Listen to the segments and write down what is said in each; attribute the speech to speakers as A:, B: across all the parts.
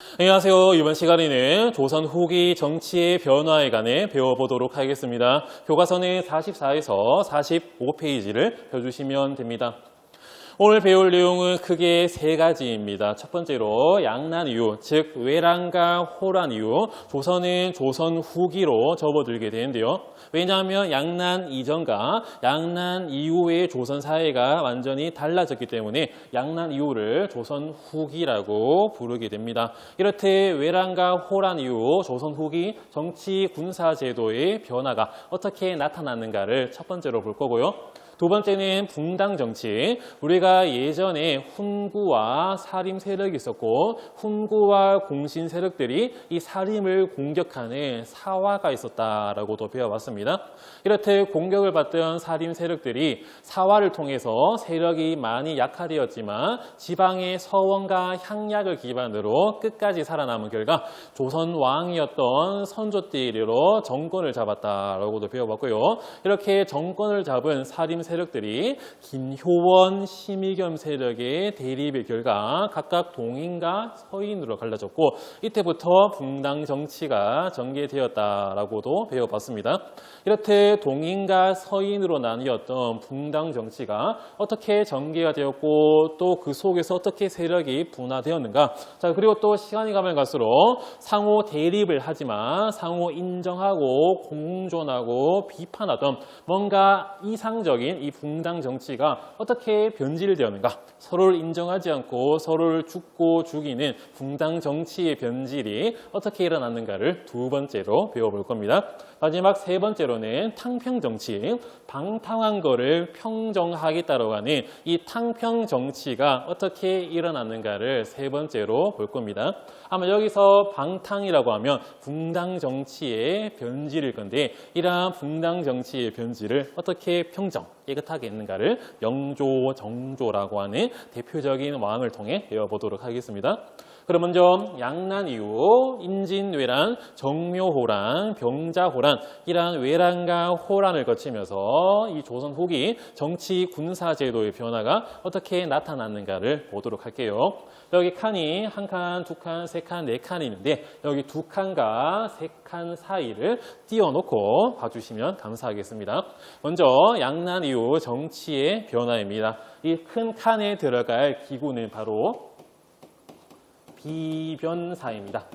A: 안녕하세요. 이번 시간에는 조선 후기 정치의 변화에 관해 배워보도록 하겠습니다. 교과서는 44에서 45페이지를 펴주시면 됩니다. 오늘 배울 내용은 크게 세 가지입니다. 첫 번째로 양난 이후, 즉 외란과 호란 이후 조선은 조선 후기로 접어들게 되는데요. 왜냐하면 양난 이전과 양난 이후의 조선 사회가 완전히 달라졌기 때문에 양난 이후를 조선 후기라고 부르게 됩니다. 이렇듯 외란과 호란 이후 조선 후기 정치 군사 제도의 변화가 어떻게 나타났는가를 첫 번째로 볼 거고요. 두 번째는 붕당 정치. 우리가 예전에 훈구와 사림 세력이 있었고 훈구와 공신 세력들이 이 사림을 공격하는 사화가 있었다라고도 배워봤습니다. 이렇듯 공격을 받던 사림 세력들이 사화를 통해서 세력이 많이 약화되었지만 지방의 서원과 향약을 기반으로 끝까지 살아남은 결과 조선 왕이었던 선조띠로 정권을 잡았다라고도 배워봤고요. 이렇게 정권을 잡은 사림 세력들이 김효원, 심의겸 세력의 대립의 결과 각각 동인과 서인으로 갈라졌고 이때부터 붕당 정치가 전개되었다라고도 배워봤습니다. 이렇듯 동인과 서인으로 나뉘었던 붕당 정치가 어떻게 전개가 되었고 또 그 속에서 어떻게 세력이 분화되었는가. 자, 그리고 또 시간이 가면 갈수록 상호 대립을 하지만 상호 인정하고 공존하고 비판하던 뭔가 이상적인 이 붕당 정치가 어떻게 변질되었는가. 서로를 인정하지 않고 서로를 죽고 죽이는 붕당 정치의 변질이 어떻게 일어났는가를 두 번째로 배워볼 겁니다. 마지막 세 번째로는 탕평 정치, 방탕한 거를 평정하겠다라고 하는 이 탕평 정치가 어떻게 일어났는가를 세 번째로 볼 겁니다. 아마 여기서 방탕이라고 하면 붕당 정치의 변질일 건데 이러한 붕당 정치의 변질을 어떻게 평정, 깨끗하게 했는가를 영조, 정조라고 하는 대표적인 왕을 통해 배워보도록 하겠습니다. 그럼 먼저 양난 이후 임진왜란, 정묘호란, 병자호란 이러한 외란과 호란을 거치면서 이 조선 후기 정치 군사제도의 변화가 어떻게 나타났는가를 보도록 할게요. 여기 칸이 한 칸, 두 칸, 세 칸, 네 칸이 있는데 여기 두 칸과 세 칸 사이를 띄워놓고 봐주시면 감사하겠습니다. 먼저 양난 이후 정치의 변화입니다. 이 큰 칸에 들어갈 기구는 바로 비변사입니다.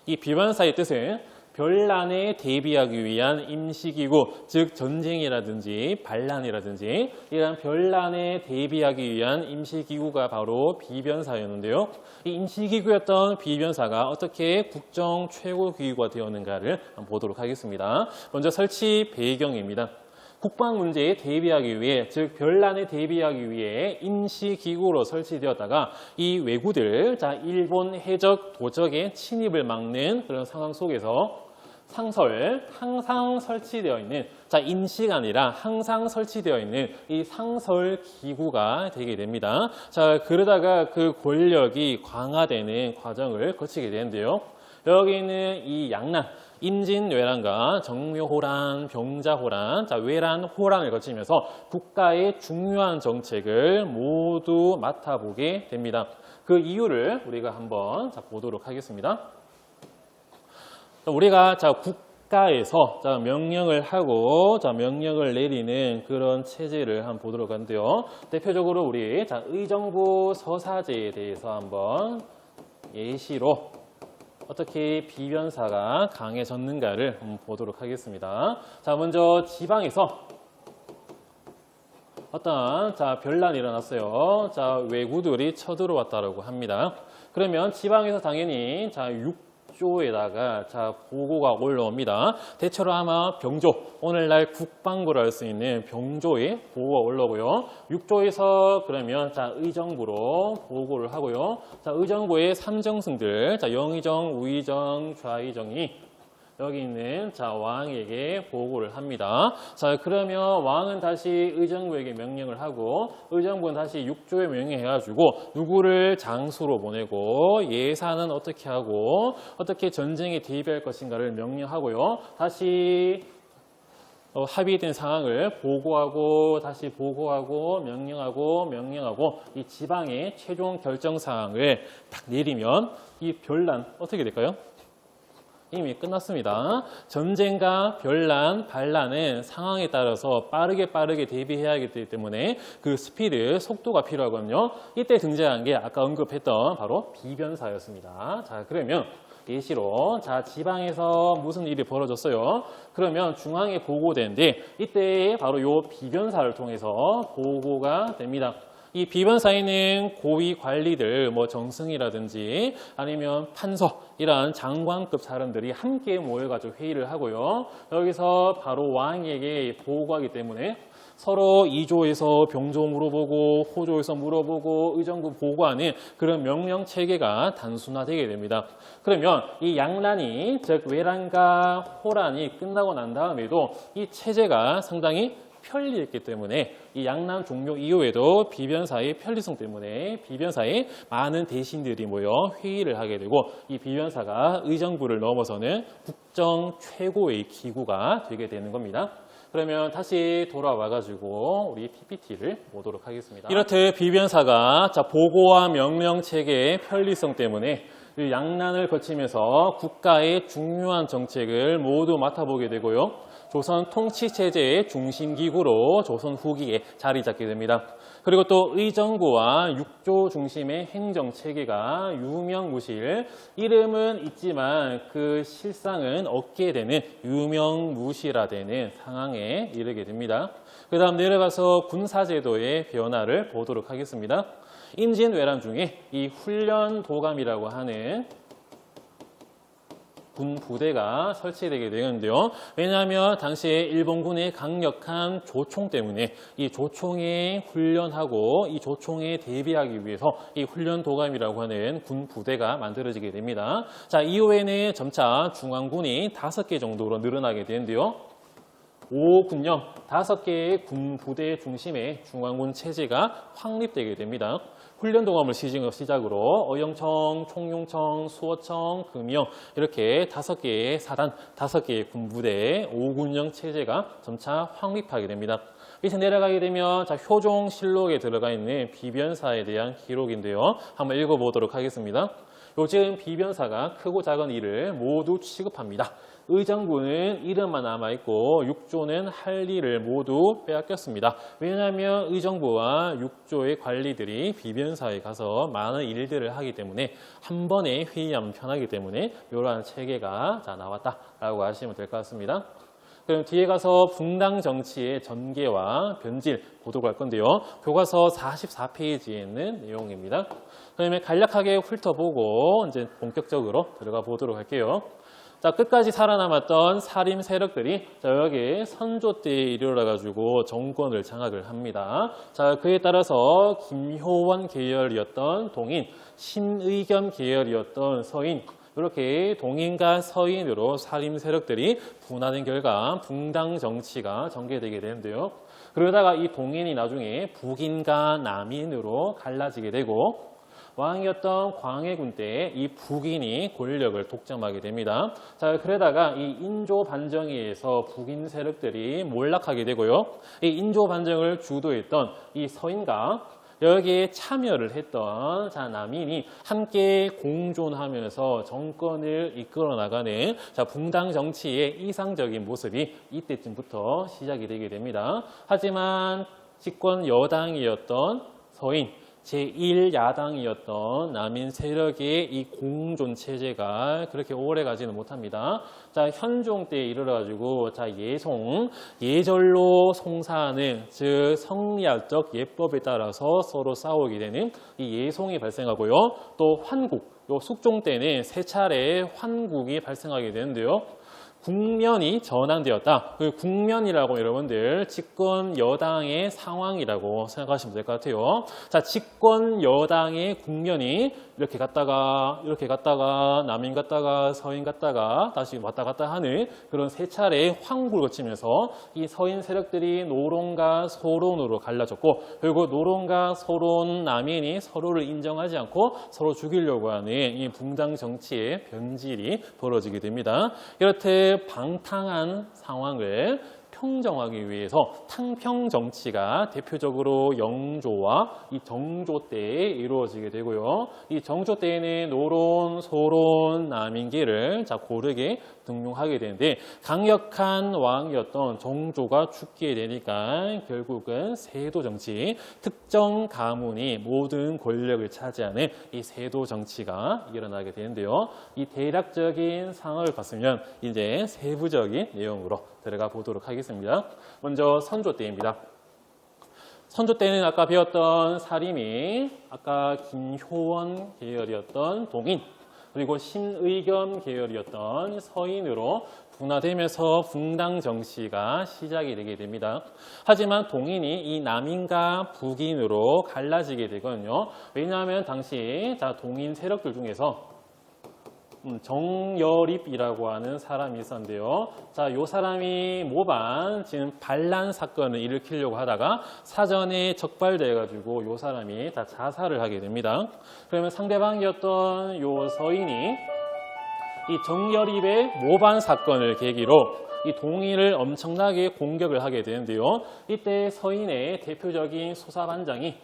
A: 이 비변사의 뜻은 별난에 대비하기 위한 임시기구, 즉 전쟁이라든지 반란이라든지 이런 별난에 대비하기 위한 임시기구가 바로 비변사였는데요. 이 임시기구였던 비변사가 어떻게 국정 최고기구가 되었는가를 한번 보도록 하겠습니다. 먼저 설치 배경입니다. 국방 문제에 대비하기 위해, 즉 별난에 대비하기 위해 임시기구로 설치되었다가 이 왜구들, 자 일본 해적, 도적의 침입을 막는 그런 상황 속에서 항상 설치되어 있는, 자 임시가 아니라 항상 설치되어 있는 이 상설 기구가 되게 됩니다. 자 그러다가 그 권력이 강화되는 과정을 거치게 되는데요. 여기 있는 이 양난, 임진왜란과 정묘호란, 병자호란, 자 외란, 호란을 거치면서 국가의 중요한 정책을 모두 맡아보게 됩니다. 그 이유를 우리가 한번 보도록 하겠습니다. 우리가 국가에서 명령을 하고 명령을 내리는 그런 체제를 한번 보도록 하는데요. 대표적으로 우리 의정부 서사제에 대해서 한번 예시로 어떻게 비변사가 강해졌는가를 한번 보도록 하겠습니다. 자, 먼저 지방에서 어떤 변란이 일어났어요. 자, 왜구들이 쳐들어왔다라고 합니다. 그러면 지방에서 당연히 육조에다가 보고가 올라옵니다. 대체로 아마 병조, 오늘날 국방부를 할 수 있는 병조에 보고가 올라오고요. 육조에서 그러면 의정부로 보고를 하고요. 의정부의 삼정승들, 영의정, 우의정, 좌의정이 여기 있는 왕에게 보고를 합니다. 자, 그러면 왕은 다시 의정부에게 명령을 하고 의정부는 다시 육조에 명령해가지고 누구를 장수로 보내고 예산은 어떻게 하고 어떻게 전쟁에 대비할 것인가를 명령하고요. 다시 합의된 상황을 보고하고 다시 보고하고 명령하고 이 지방의 최종 결정 사항을 딱 내리면 이 변란 어떻게 될까요? 이미 끝났습니다. 전쟁과 변란, 반란은 상황에 따라서 빠르게 대비해야 하기 때문에 그 스피드, 속도가 필요하거든요. 이때 등장한 게 아까 언급했던 바로 비변사였습니다. 자, 그러면 예시로 자 지방에서 무슨 일이 벌어졌어요. 그러면 중앙에 보고되는데 이때 바로 요 비변사를 통해서 보고가 됩니다. 이 비변사에는 고위 관리들, 뭐 정승이라든지 아니면 판서 이런 장관급 사람들이 함께 모여가지고 회의를 하고요. 여기서 바로 왕에게 보고하기 때문에 서로 이조에서 병조 물어보고 호조에서 물어보고 의정부 보고하는 그런 명령 체계가 단순화되게 됩니다. 그러면 이 양란이 즉 외란과 호란이 끝나고 난 다음에도 이 체제가 상당히 편리했기 때문에 이 양란 종료 이후에도 비변사의 편리성 때문에 비변사에 많은 대신들이 모여 회의를 하게 되고 이 비변사가 의정부를 넘어서는 국정 최고의 기구가 되게 되는 겁니다. 그러면 다시 돌아와가지고 우리 PPT를 보도록 하겠습니다. 이렇듯 비변사가 보고와 명령 체계의 편리성 때문에 양난을 거치면서 국가의 중요한 정책을 모두 맡아보게 되고요. 조선 통치체제의 중심기구로 조선 후기에 자리 잡게 됩니다. 그리고 또 의정부와 육조 중심의 행정체계가 유명무실, 이름은 있지만 그 실상은 없게 되는 유명무실화되는 상황에 이르게 됩니다. 그 다음 내려가서 군사제도의 변화를 보도록 하겠습니다. 임진왜란 중에 이 훈련도감이라고 하는 군 부대가 설치되게 되는데요. 왜냐하면 당시에 일본군의 강력한 조총 때문에 이 조총에 훈련하고 이 조총에 대비하기 위해서 이 훈련도감이라고 하는 군 부대가 만들어지게 됩니다. 자, 이후에는 점차 중앙군이 5개 정도로 늘어나게 되는데요. 5군령 5개의 군 부대 중심의 중앙군 체제가 확립되게 됩니다. 훈련도감을 시작으로 어영청, 총용청, 수어청, 금영 이렇게 5개의 사단, 5개의 군부대의 5군령 체제가 점차 확립하게 됩니다. 밑에 내려가게 되면 자, 효종실록에 들어가 있는 비변사에 대한 기록인데요. 한번 읽어보도록 하겠습니다. 요즘 비변사가 크고 작은 일을 모두 취급합니다. 의정부는 이름만 남아있고 육조는 할 일을 모두 빼앗겼습니다. 왜냐하면 의정부와 육조의 관리들이 비변사에 가서 많은 일들을 하기 때문에 한 번에 회의하면 편하기 때문에 이러한 체계가 나왔다라고 하시면 될 것 같습니다. 그럼 뒤에 가서 붕당 정치의 전개와 변질 보도록 할 건데요. 교과서 44페이지에 있는 내용입니다. 그다음에 간략하게 훑어보고 이제 본격적으로 들어가 보도록 할게요. 자, 끝까지 살아남았던 살림 세력들이 자, 여기 선조 때에 이르러가지고 정권을 장악을 합니다. 자, 그에 따라서 김효원 계열이었던 동인, 신의겸 계열이었던 서인, 이렇게 동인과 서인으로 살림 세력들이 분화된 결과 붕당 정치가 전개되게 되는데요. 그러다가 이 동인이 나중에 북인과 남인으로 갈라지게 되고 왕이었던 광해군 때 이 북인이 권력을 독점하게 됩니다. 자, 그러다가 이 인조 반정에 의해서 북인 세력들이 몰락하게 되고요. 이 인조 반정을 주도했던 이 서인과 여기에 참여를 했던 자, 남인이 함께 공존하면서 정권을 이끌어 나가는 자, 붕당 정치의 이상적인 모습이 이때쯤부터 시작이 되게 됩니다. 하지만 집권 여당이었던 서인, 제1야당이었던 남인 세력의 이 공존 체제가 그렇게 오래 가지는 못합니다. 자, 현종 때에 이르러가지고 자, 예절로 송사하는 즉 성리학적 예법에 따라서 서로 싸우게 되는 이 예송이 발생하고요. 또 환국, 요 숙종 때는 세 차례 환국이 발생하게 되는데요. 국면이 전환되었다. 그 국면이라고 여러분들 집권 여당의 상황이라고 생각하시면 될 것 같아요. 자, 집권 여당의 국면이 이렇게 갔다가 남인 갔다가 서인 갔다가 다시 왔다 갔다 하는 그런 세 차례의 황국을 거치면서 이 서인 세력들이 노론과 소론으로 갈라졌고 그리고 노론과 소론 남인이 서로를 인정하지 않고 서로 죽이려고 하는 이 붕당 정치의 변질이 벌어지게 됩니다. 이렇듯 방탕한 상황을 평정하기 위해서 탕평 정치가 대표적으로 영조와 이 정조 때에 이루어지게 되고요. 이 정조 때에는 노론, 소론, 남인기를 고르게 등용하게 되는데 강력한 왕이었던 정조가 죽게 되니까 결국은 세도 정치, 특정 가문이 모든 권력을 차지하는 이 세도 정치가 일어나게 되는데요. 이 대략적인 상황을 봤으면 이제 세부적인 내용으로 들어가 보도록 하겠습니다. 먼저 선조 때입니다. 선조 때는 아까 배웠던 사림이 아까 김효원 계열이었던 동인, 그리고 심의겸 계열이었던 서인으로 분화되면서 붕당 정치가 시작이 되게 됩니다. 하지만 동인이 이 남인과 북인으로 갈라지게 되거든요. 왜냐하면 당시 동인 세력들 중에서 정여립이라고 하는 사람이 있었는데요. 이 사람이 모반 지금 반란 사건을 일으키려고 하다가 사전에 적발돼가지고 이 사람이 다 자살을 하게 됩니다. 그러면 상대방이었던 이 서인이 이 정여립의 모반 사건을 계기로 이 동인을 엄청나게 공격을 하게 되는데요. 이때 서인의 대표적인 수사반장이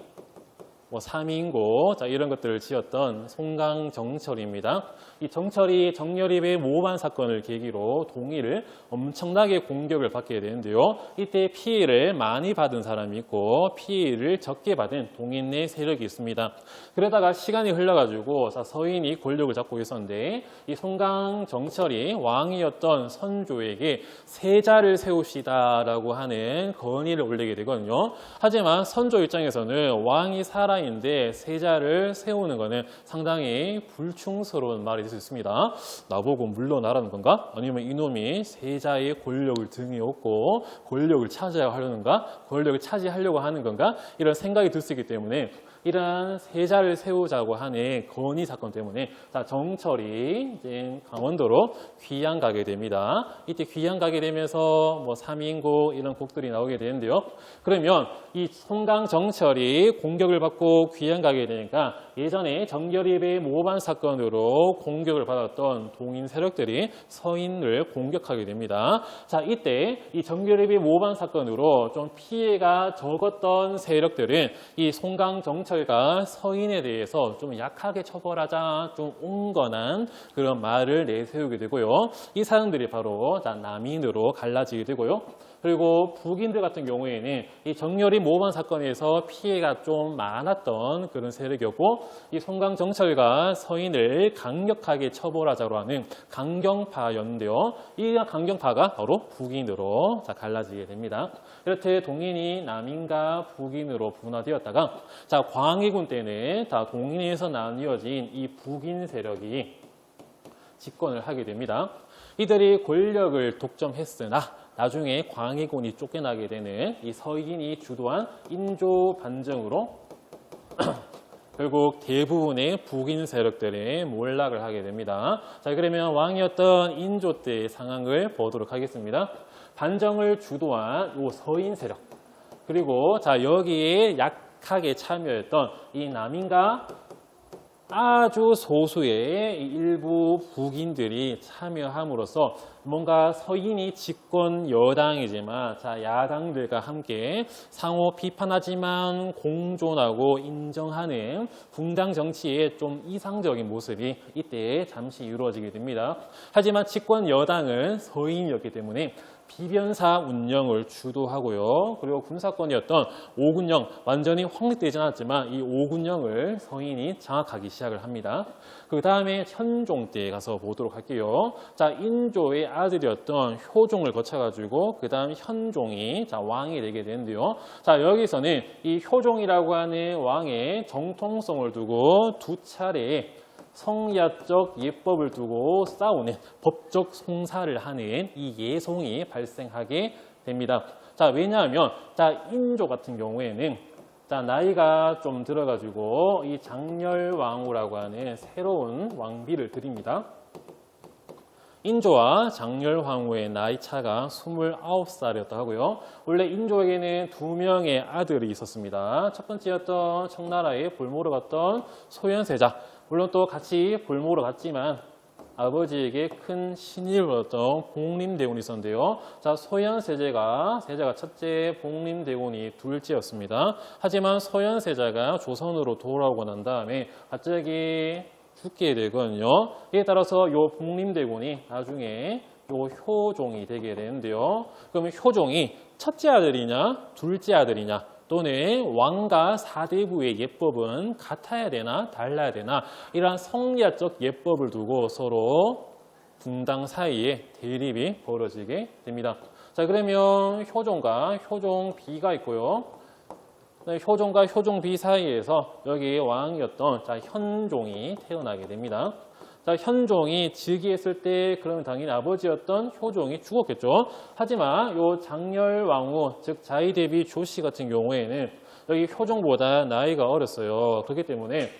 A: 삼인고 이런 것들을 지었던 송강정철입니다. 이 정철이 정여립의 모반 사건을 계기로 동인을 엄청나게 공격을 받게 되는데요. 이때 피해를 많이 받은 사람이 있고 피해를 적게 받은 동인 내 세력이 있습니다. 그러다가 시간이 흘러가지고 서인이 권력을 잡고 있었는데 이 송강정철이 왕이었던 선조에게 세자를 세웁시다라고 하는 건의를 올리게 되거든요. 하지만 선조 입장에서는 왕이 살아있는데 세자를 세우는 것은 상당히 불충스러운 말이 될 수 있습니다. 나보고 물러나라는 건가? 아니면 이놈이 세자의 권력을 등에 업고 권력을 권력을 차지하려고 하는 건가? 이런 생각이 들 수 있기 때문에 이러한 세자를 세우자고 하는 건의 사건 때문에 정철이 이제 강원도로 귀양 가게 됩니다. 이때 귀양 가게 되면서 삼인고 이런 곡들이 나오게 되는데요. 그러면 이 송강정철이 공격을 받고 귀양 가게 되니까 예전에 정여립의 모반 사건으로 공격을 받았던 동인 세력들이 서인을 공격하게 됩니다. 이때 이 정여립의 모반 사건으로 좀 피해가 적었던 세력들은 이 송강정철과 서인에 대해서 좀 약하게 처벌하자, 좀 온건한 그런 말을 내세우게 되고요. 이 사람들이 바로 남인으로 갈라지게 되고요. 그리고 북인들 같은 경우에는 이 정여립 모반 사건에서 피해가 좀 많았던 그런 세력이었고 이 송강정철과 서인을 강력하게 처벌하자고 하는 강경파였는데요. 이 강경파가 바로 북인으로 갈라지게 됩니다. 이렇게 동인이 남인과 북인으로 분화되었다가 광해군 때는 동인에서 나뉘어진 이 북인 세력이 집권을 하게 됩니다. 이들이 권력을 독점했으나 나중에 광해군이 쫓겨나게 되는 이 서인이 주도한 인조 반정으로 결국 대부분의 북인 세력들이 몰락을 하게 됩니다. 그러면 왕이었던 인조 때의 상황을 보도록 하겠습니다. 반정을 주도한 이 서인 세력, 그리고 여기에 약하게 참여했던 이 남인과 아주 소수의 일부 북인들이 참여함으로써 뭔가 서인이 집권 여당이지만 야당들과 함께 상호 비판하지만 공존하고 인정하는 붕당 정치의 좀 이상적인 모습이 이때 잠시 이루어지게 됩니다. 하지만 집권 여당은 서인이었기 때문에 비변사 운영을 주도하고요. 그리고 군사권이었던 오군영, 완전히 확립되지 않았지만 이 오군영을 서인이 장악하기 시작을 합니다. 그 다음에 현종 때에 가서 보도록 할게요. 인조의 아들이었던 효종을 거쳐가지고 그 다음 현종이 왕이 되게 되는데요. 여기서는 이 효종이라고 하는 왕의 정통성을 두고 두 차례 성야적 예법을 두고 싸우는 법적 송사를 하는 이 예송이 발생하게 됩니다. 왜냐하면 인조 같은 경우에는 나이가 좀 들어가지고 이 장렬왕후라고 하는 새로운 왕비를 드립니다. 인조와 장렬왕후의 나이 차가 29살이었다고 하고요. 원래 인조에게는 2명의 아들이 있었습니다. 첫 번째였던 청나라의 볼모로 갔던 소현세자, 물론 또 같이 볼모로 갔지만 아버지에게 큰 신임을 얻었던 복림대군이 있었는데요. 자, 소현세자가 첫째, 복림대군이 둘째였습니다. 하지만 소현세자가 조선으로 돌아오고 난 다음에 갑자기 죽게 되거든요. 이에 따라서 요 복림대군이 나중에 요 효종이 되게 되는데요. 그러면 효종이 첫째 아들이냐, 둘째 아들이냐, 또는 왕과 사대부의 예법은 같아야 되나 달라야 되나 이러한 성리학적 예법을 두고 서로 분당 사이에 대립이 벌어지게 됩니다. 자, 그러면 효종과 효종비가 있고요. 효종과 효종비 사이에서 여기 왕이었던 자, 현종이 태어나게 됩니다. 자, 현종이 즉위했을 때 그러면 당연히 아버지였던 효종이 죽었겠죠. 하지만 요 장렬왕후 즉 자이대비 조씨 같은 경우에는 여기 효종보다 나이가 어렸어요. 그렇기 때문에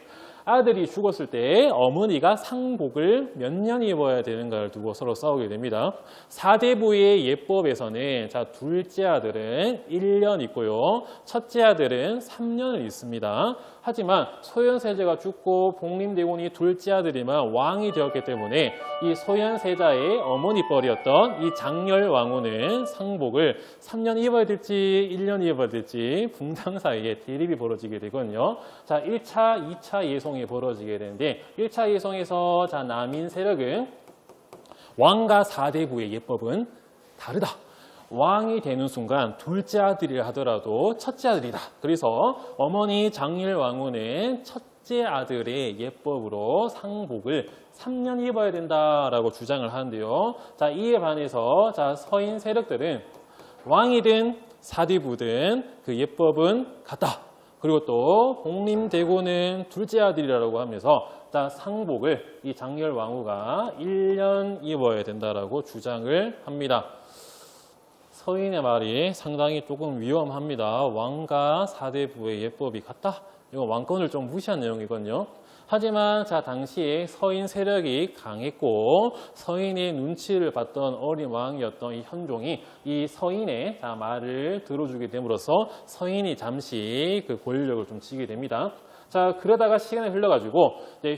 A: 아들이 죽었을 때 어머니가 상복을 몇 년 입어야 되는가를 두고 서로 싸우게 됩니다. 사대부의 예법에서는 자, 둘째 아들은 1년 있고요. 첫째 아들은 3년을 있습니다. 하지만 소현세자가 죽고 복림대군이 둘째 아들이만 왕이 되었기 때문에 이 소현세자의 어머니뻘이었던 이 장렬왕후는 상복을 3년 입어야 될지 1년 입어야 될지 분당 사이에 대립이 벌어지게 되거든요. 자, 1차, 2차 예송이 벌어지게 되는데 1차 예송에서 자, 남인 세력은 왕과 사대부의 예법은 다르다. 왕이 되는 순간 둘째 아들이라 하더라도 첫째 아들이다. 그래서 어머니 장렬왕후는 첫째 아들의 예법으로 상복을 3년 입어야 된다라고 주장을 하는데요. 자, 이에 반해서 자, 서인 세력들은 왕이든 사대부든 그 예법은 같다. 그리고 또 복림대군은 둘째 아들이라고 하면서 자, 상복을 이 장렬왕후가 1년 입어야 된다라고 주장을 합니다. 서인의 말이 상당히 조금 위험합니다. 왕과 사대부의 예법이 같다? 이거 왕권을 좀 무시한 내용이거든요. 하지만 자, 당시에 서인 세력이 강했고 서인의 눈치를 봤던 어린 왕이었던 이 현종이 이 서인의 자, 말을 들어주게 됨으로써 서인이 잠시 그 권력을 좀 쥐게 됩니다. 자, 그러다가 시간이 흘러가지고 이제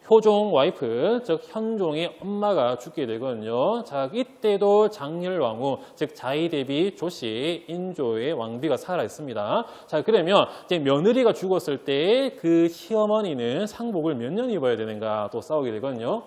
A: 효종 와이프, 즉 현종의 엄마가 죽게 되거든요. 자, 이때도 장렬왕후, 즉 자이대비 조씨 인조의 왕비가 살아 있습니다. 자, 그러면 이제 며느리가 죽었을 때 그 시어머니는 상복을 몇 년 입어야 되는가 또 싸우게 되거든요.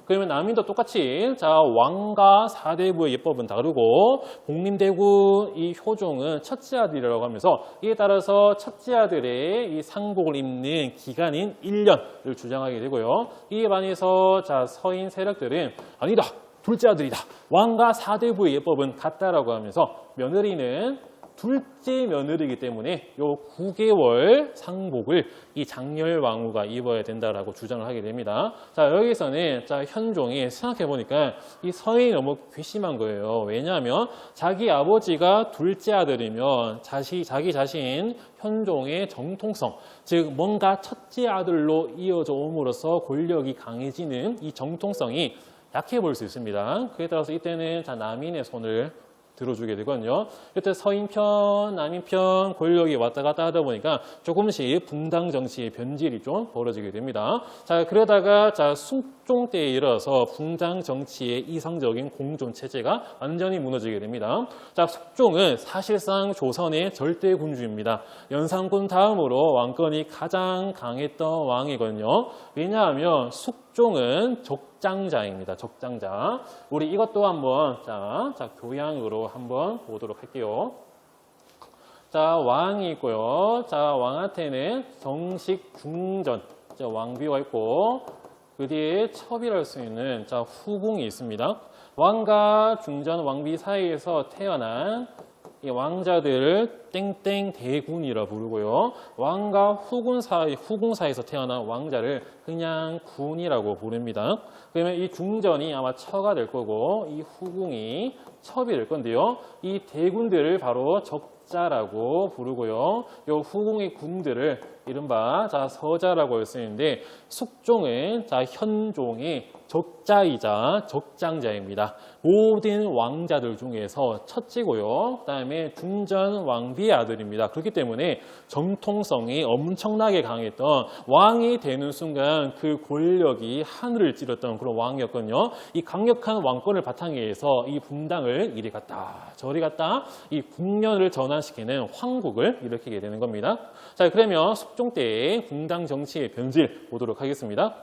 A: 그러면 남인도 똑같이 자, 왕과 사대부의 예법은 다르고 복림대군 이 효종은 첫째 아들이라고 하면서 이에 따라서 첫째 아들의 이 상복을 입는 기간인 1년을 주장하게 되고요. 이에 반해서 자, 서인 세력들은 아니다. 둘째 아들이다. 왕과 사대부의 예법은 같다라고 하면서 며느리는 둘째 며느리이기 때문에 요 9개월 상복을 이 장렬왕후가 입어야 된다라고 주장을 하게 됩니다. 자, 여기서는 자, 현종이 생각해 보니까 이 서인이 너무 괘씸한 거예요. 왜냐하면 자기 아버지가 둘째 아들이면 자기 자신 현종의 정통성, 즉 뭔가 첫째 아들로 이어져 옴으로써 권력이 강해지는 이 정통성이 약해 보일 수 있습니다. 그에 따라서 이때는 자, 남인의 손을 들어주게 되거든요. 이때 서인편, 남인편 권력이 왔다 갔다 하다 보니까 조금씩 분당 정치의 변질이 좀 벌어지게 됩니다. 자, 그러다가 자, 숙종 때에 이르러서 분당 정치의 이상적인 공존 체제가 완전히 무너지게 됩니다. 자, 숙종은 사실상 조선의 절대 군주입니다. 연산군 다음으로 왕권이 가장 강했던 왕이거든요. 왜냐하면 숙종은 적장자입니다. 적장자. 우리 이것도 한번 자, 교양으로 한번 보도록 할게요. 자, 왕이 있고요. 자, 왕한테는 정식 중전, 자, 왕비가 있고 그 뒤에 첩이랄 수 있는 자, 후궁이 있습니다. 왕과 중전 왕비 사이에서 태어난 이 왕자들을 땡땡 대군이라 부르고요. 왕과 후궁 사이에서 태어난 왕자를 그냥 군이라고 부릅니다. 그러면 이 중전이 아마 처가 될 거고 이 후궁이 첩이 될 건데요. 이 대군들을 바로 적자라고 부르고요. 요 후궁의 궁들을 이른바 서자라고 쓰는데 숙종은 현종의 적자이자 적장자입니다. 모든 왕자들 중에서 첫째고요. 그다음에 중전 왕비의 아들입니다. 그렇기 때문에 정통성이 엄청나게 강했던 왕이 되는 순간 그 권력이 하늘을 찌르던 그런 왕이었거든요. 이 강력한 왕권을 바탕에 해서 이 분당을 이리 갔다 저리 갔다 이 국면을 전환시키는 황국을 일으키게 되는 겁니다. 자, 그러면 숙종 때의 분당 정치의 변질 보도록 하겠습니다.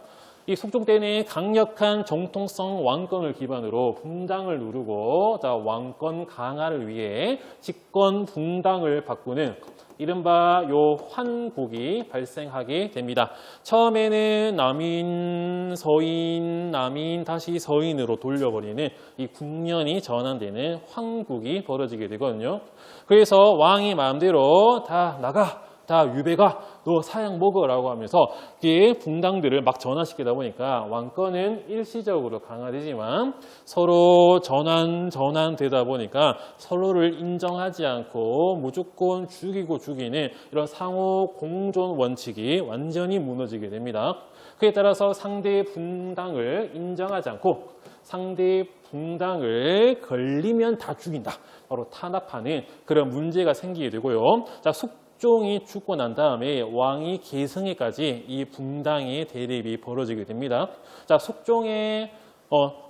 A: 이 숙종 때는 강력한 정통성 왕권을 기반으로 분당을 누르고 왕권 강화를 위해 직권 분당을 바꾸는 이른바 요 환국이 발생하게 됩니다. 처음에는 남인, 서인, 남인, 다시 서인으로 돌려버리는 이 국면이 전환되는 환국이 벌어지게 되거든요. 그래서 왕이 마음대로 다 나가, 다 유배가, 너 사양 먹어라고 하면서 이 분당들을 막 전환시키다 보니까 왕권은 일시적으로 강화되지만 서로 전환되다 보니까 서로를 인정하지 않고 무조건 죽이고 죽이는 이런 상호 공존 원칙이 완전히 무너지게 됩니다. 그에 따라서 상대 분당을 인정하지 않고 상대 분당을 걸리면 다 죽인다. 바로 탄압하는 그런 문제가 생기게 되고요. 자, 숙종이 죽고 난 다음에 왕이 계승에까지 이 분당의 대립이 벌어지게 됩니다. 자, 숙종의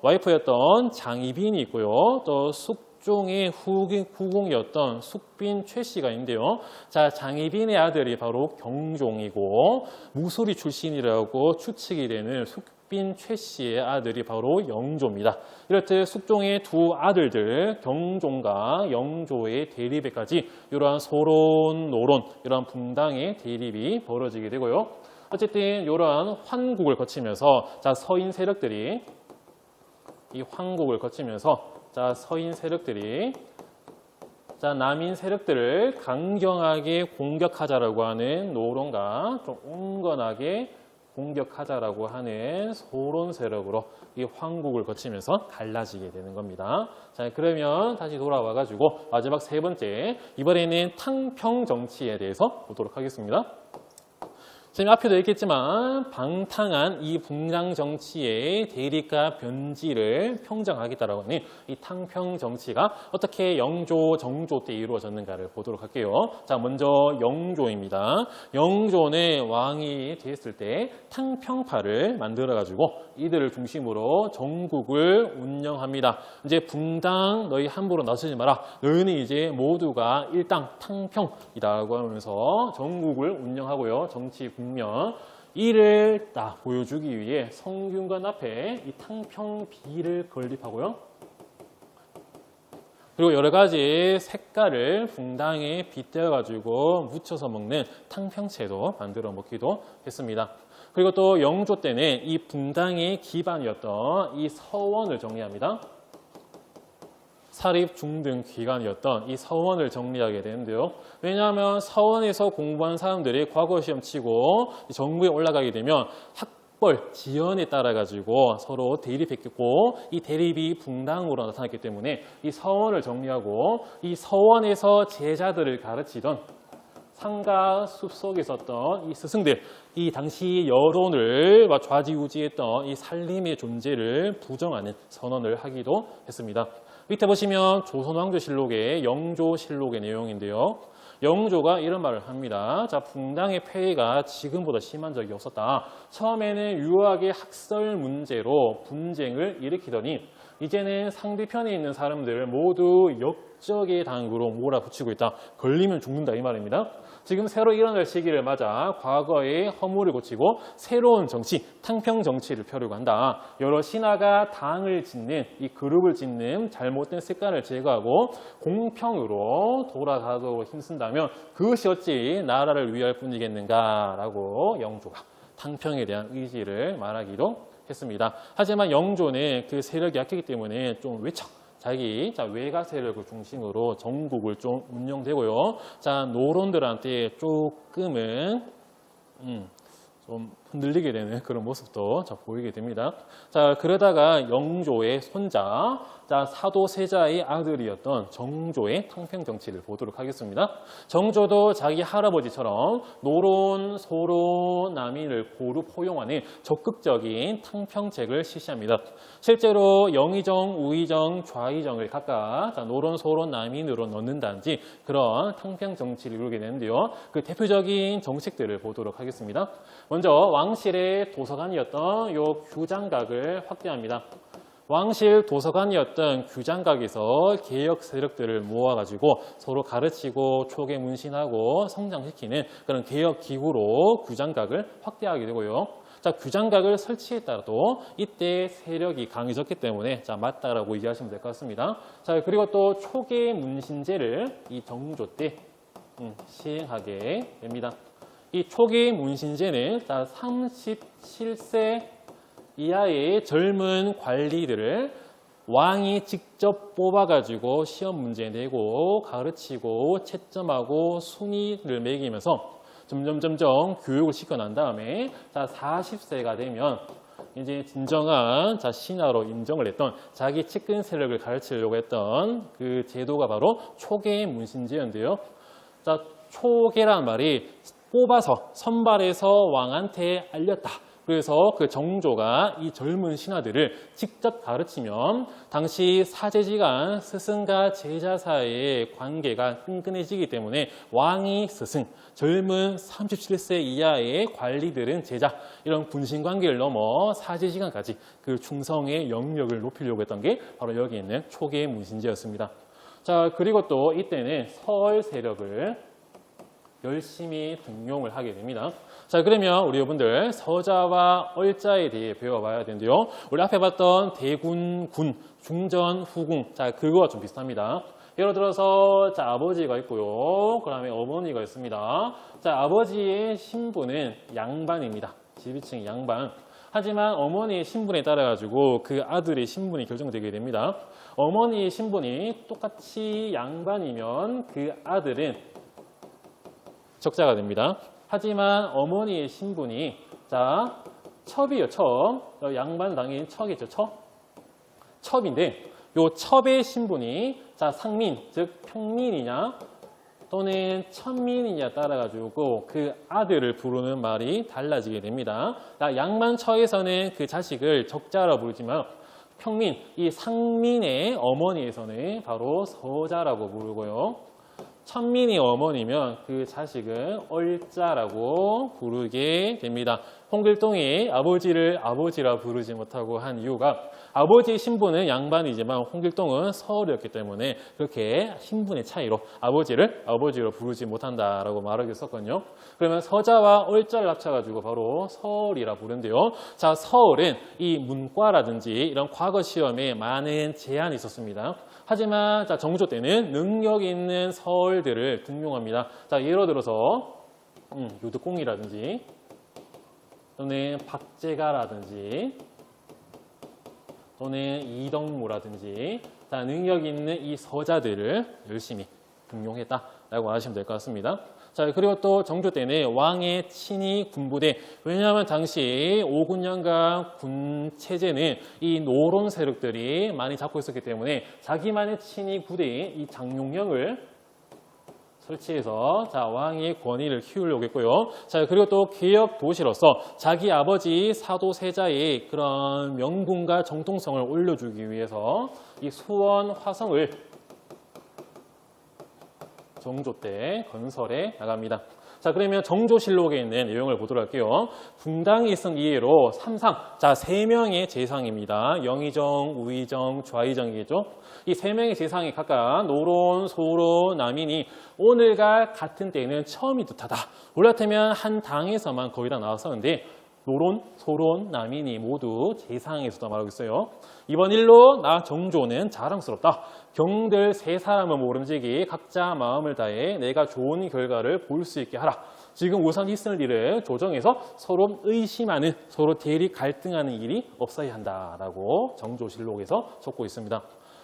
A: 와이프였던 장희빈이 있고요. 또 숙종의 후궁이었던 숙빈 최씨가 있는데요. 자, 장희빈의 아들이 바로 경종이고 무소리 출신이라고 추측이 되는 숙빈 최씨의 아들이 바로 영조입니다. 이렇듯 숙종의 두 아들들 경종과 영조의 대립에까지 이러한 소론, 노론, 이러한 분당의 대립이 벌어지게 되고요. 어쨌든 이러한 환국을 거치면서 서인 세력들이 이 환국을 거치면서 서인 세력들이 남인 세력들을 강경하게 공격하자라고 하는 노론과 좀 온건하게 공격하자라고 하는 소론 세력으로 이 황국을 거치면서 갈라지게 되는 겁니다. 자, 그러면 다시 돌아와가지고 마지막 세 번째, 이번에는 탕평 정치에 대해서 보도록 하겠습니다. 지금 앞에도 얘기했지만 방탕한 이 분당 정치의 대립과 변질을 평정하겠다라고 하는 이 탕평 정치가 어떻게 영조, 정조 때 이루어졌는가를 보도록 할게요. 자, 먼저 영조입니다. 영조는 왕이 됐을 때 탕평파를 만들어가지고 이들을 중심으로 전국을 운영합니다. 이제 분당 너희 함부로 나서지 마라. 너희는 이제 모두가 일당 탕평이라고 하면서 전국을 운영하고요. 정치 국면 이를 딱 보여주기 위해 성균관 앞에 이 탕평비를 건립하고요. 그리고 여러 가지 색깔을 분당에 빗대어 가지고 묻혀서 먹는 탕평채도 만들어 먹기도 했습니다. 그리고 또 영조 때는 이 분당의 기반이었던 이 서원을 정리합니다. 사립 중등 기관이었던 이 서원을 정리하게 되는데요. 왜냐하면 서원에서 공부한 사람들이 과거 시험 치고 정부에 올라가게 되면 학벌, 지연에 따라 가지고 서로 대립했고 이 대립이 분당으로 나타났기 때문에 이 서원을 정리하고 이 서원에서 제자들을 가르치던 상가 숲속에 있었던 이 스승들, 이 당시 여론을 좌지우지했던 이 살림의 존재를 부정하는 선언을 하기도 했습니다. 밑에 보시면 조선왕조실록의 영조실록의 내용인데요. 영조가 이런 말을 합니다. 자, 분당의 폐해가 지금보다 심한 적이 없었다. 처음에는 유학의 학설 문제로 분쟁을 일으키더니 이제는 상대편에 있는 사람들을 모두 역적의 당으로 몰아붙이고 있다. 걸리면 죽는다 이 말입니다. 지금 새로 일어날 시기를 맞아 과거의 허물을 고치고 새로운 정치, 탕평 정치를 펴려고 한다. 여러 신하가 당을 짓는, 이 그룹을 짓는 잘못된 습관을 제거하고 공평으로 돌아가도록 힘쓴다면 그것이 어찌 나라를 위할 뿐이겠는가라고 영조가 탕평에 대한 의지를 말하기도 했습니다. 하지만 영조는 그 세력이 약했기 때문에 좀 자기 외가 세력을 중심으로 전국을 좀 운영되고요. 자, 노론들한테 조금은 좀 흔들리게 되는 그런 모습도 자, 보이게 됩니다. 자, 그러다가 영조의 손자, 자, 사도세자의 아들이었던 정조의 탕평 정치를 보도록 하겠습니다. 정조도 자기 할아버지처럼 노론, 소론, 남인을 고루 포용하는 적극적인 탕평책을 실시합니다. 실제로 영의정, 우의정, 좌의정을 각각 자, 노론, 소론, 남인으로 넣는다든지 그런 탕평 정치를 이루게 되는데요. 그 대표적인 정책들을 보도록 하겠습니다. 먼저 왕실의 도서관이었던 요 규장각을 확대합니다. 왕실 도서관이었던 규장각에서 개혁 세력들을 모아가지고 서로 가르치고 초계 문신하고 성장시키는 그런 개혁 기구로 규장각을 확대하게 되고요. 자, 규장각을 설치했다라도 이때 세력이 강해졌기 때문에 자, 맞다라고 이해하시면 될 것 같습니다. 자, 그리고 또 초계 문신제를 이 정조 때 시행하게 됩니다. 이 초계 문신제는 37세 이하의 젊은 관리들을 왕이 직접 뽑아가지고 시험 문제 내고 가르치고 채점하고 순위를 매기면서 점점 교육을 시켜 난 다음에 40세가 되면 이제 진정한 신하로 인정을 했던 자기 측근 세력을 가르치려고 했던 그 제도가 바로 초계 문신제였는데요. 자, 초계란 말이 뽑아서 선발해서 왕한테 알렸다. 그래서 그 정조가 이 젊은 신하들을 직접 가르치면 당시 사제지간 스승과 제자 사이의 관계가 끈끈해지기 때문에 왕이 스승, 젊은 37세 이하의 관리들은 제자, 이런 군신 관계를 넘어 사제지간까지 그 충성의 영역을 높이려고 했던 게 바로 여기 있는 초계 문신제였습니다. 자, 그리고 또 이때는 서얼 세력을 열심히 등용을 하게 됩니다. 자, 그러면 우리 여러분들 서자와 얼자에 대해 배워봐야 되는데요. 우리 앞에 봤던 대군, 군, 중전, 후궁. 자, 그거와 좀 비슷합니다. 예를 들어서 자, 아버지가 있고요. 그 다음에 어머니가 있습니다. 자, 아버지의 신분은 양반입니다. 지위층 양반. 하지만 어머니의 신분에 따라 가지고 그 아들의 신분이 결정되게 됩니다. 어머니의 신분이 똑같이 양반이면 그 아들은 적자가 됩니다. 하지만 어머니의 신분이 자, 첩이에요. 첩. 양반 당연히 척이죠. 첩인데 요 첩의 신분이 자, 상민, 즉 평민이냐 또는 천민이냐 따라 가지고 그 아들을 부르는 말이 달라지게 됩니다. 양반처에서는 그 자식을 적자라 부르지만 평민, 이 상민의 어머니에서는 바로 서자라고 부르고요. 천민이 어머니면 그 자식은 얼자라고 부르게 됩니다. 홍길동이 아버지를 아버지라 부르지 못하고 한 이유가 아버지 신분은 양반이지만 홍길동은 서얼이었기 때문에 그렇게 신분의 차이로 아버지를 아버지로 부르지 못한다라고 말하고 있었거든요. 그러면 서자와 얼자를 합쳐가지고 바로 서얼이라 부른대요. 자, 서얼은 이 문과라든지 이런 과거 시험에 많은 제한이 있었습니다. 하지만 자, 정조 때는 능력 있는 서얼들을 등용합니다. 자, 예를 들어서 유득공이라든지 또는 박제가라든지 또는 이덕무라든지 자, 능력 있는 이 서자들을 열심히 등용했다라고 아시면 될 것 같습니다. 자, 그리고 또 정조 때는 왕의 친위 군부대, 왜냐하면 당시 5군년간 군 체제는 이 노론 세력들이 많이 잡고 있었기 때문에 자기만의 친위 부대인 이 장용령을 설치해서 자, 왕의 권위를 키우려고 했고요. 자, 그리고 또 개혁 도시로서 자기 아버지 사도세자의 그런 명분과 정통성을 올려주기 위해서 이 수원 화성을 정조 때 건설해 나갑니다. 자, 그러면 정조실록에 있는 내용을 보도록 할게요. 분당이 있은 이해로 삼상, 자, 3명의 제상입니다. 영의정, 우의정, 좌의정이겠죠. 이 3명의 제상이 각각 노론, 소론, 남인이 오늘과 같은 때에는 처음이 듯하다. 올라타면 한 당에서만 거의 다 나왔었는데 노론, 소론, 남인이 모두 제상에서도 말하고 있어요. 이번 일로 나 정조는 자랑스럽다. 경들 3사람은 모름지기 각자 마음을 다해 내가 좋은 결과를 볼 수 있게 하라. 지금 우선 있을 일을 조정해서 서로 의심하는, 서로 대립 갈등하는 일이 없어야 한다라고 정조실록에서 적고 있습니다.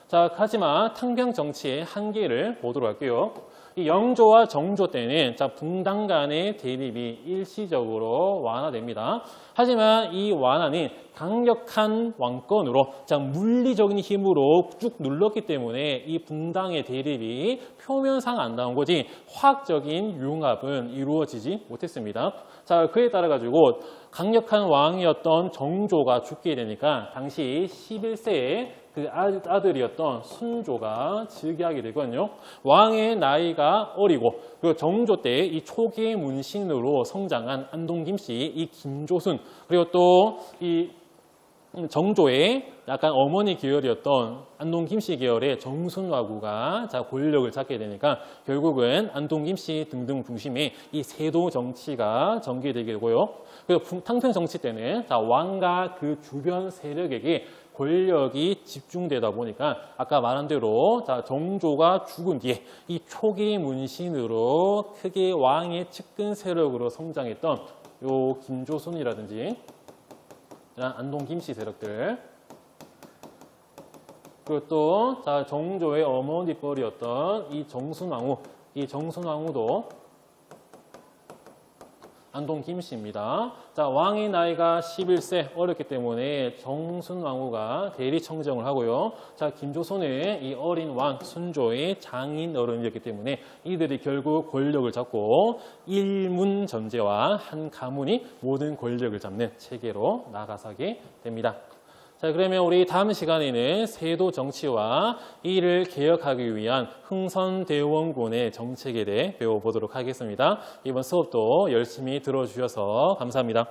A: 자, 하지만 탕평 정치의 한계를 보도록 할게요. 이 영조와 정조 때는 붕당 간의 대립이 일시적으로 완화됩니다. 하지만 이 완화는 강력한 왕권으로 물리적인 힘으로 쭉 눌렀기 때문에 이 붕당의 대립이 표면상 안 나온 거지 화학적인 융합은 이루어지지 못했습니다. 자, 그에 따라 가지고 강력한 왕이었던 정조가 죽게 되니까 당시 11세에 그 아들이었던 순조가 즉위하게 되거든요. 왕의 나이가 어리고 그 정조 때 이 초기의 문신으로 성장한 안동 김씨, 이 김조순, 그리고 또 이 정조의 약간 어머니 계열이었던 안동 김씨 계열의 정순화구가 권력을 잡게 되니까 결국은 안동 김씨 등등 중심의 이 세도 정치가 전개되게 되고요. 그리고 탕평 정치 때는 왕과 그 주변 세력에게 권력이 집중되다 보니까 아까 말한 대로 정조가 죽은 뒤에 이 초기 문신으로 크게 왕의 측근 세력으로 성장했던 요 김조순이라든지 안동 김씨 세력들, 그리고 또 정조의 어머니 뻘이었던 이 정순왕후, 이 정순왕후도 안동 김씨입니다. 왕의 나이가 11세 어렸기 때문에 정순왕후가 대리 청정을 하고요. 김조선의 이 어린 왕 순조의 장인 어른이었기 때문에 이들이 결국 권력을 잡고 일문 전제와 한 가문이 모든 권력을 잡는 체계로 나아가게 됩니다. 자, 그러면 우리 다음 시간에는 세도 정치와 이를 개혁하기 위한 흥선대원군의 정책에 대해 배워보도록 하겠습니다. 이번 수업도 열심히 들어주셔서 감사합니다.